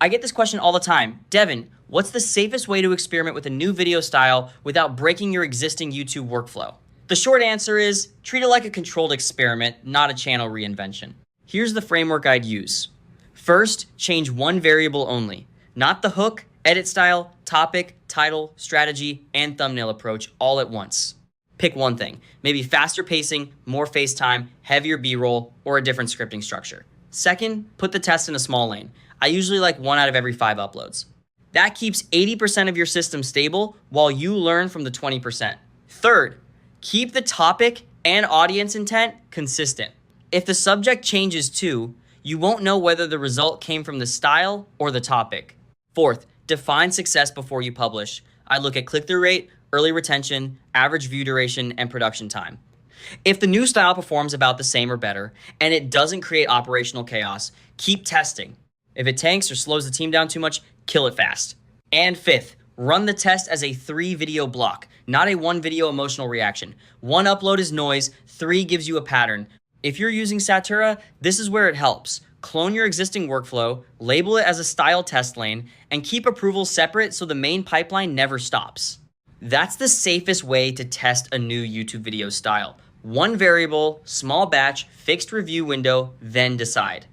I get this question all the time. Devin, what's the safest way to experiment with a new video style without breaking your existing YouTube workflow? The short answer is treat it like a controlled experiment, not a channel reinvention. Here's the framework I'd use. First, change one variable only, not the hook, edit style, topic, title, strategy, and thumbnail approach all at once. Pick one thing, maybe faster pacing, more FaceTime, heavier B-roll, or a different scripting structure. Second, put the test in a small lane. I usually like 1 out of every 5 uploads. That keeps 80% of your system stable while you learn from the 20%. Third, keep the topic and audience intent consistent. If the subject changes too, you won't know whether the result came from the style or the topic. Fourth, define success before you publish. I look at click-through rate, early retention, average view duration, and production time. If the new style performs about the same or better, and it doesn't create operational chaos, keep testing. If it tanks or slows the team down too much, kill it fast. And fifth, run the test as a 3-video block, not a 1-video emotional reaction. 1 upload is noise, 3 gives you a pattern. If you're using Satura, this is where it helps. Clone your existing workflow, label it as a style test lane, and keep approvals separate so the main pipeline never stops. That's the safest way to test a new YouTube video style. 1 variable, small batch, fixed review window, then decide.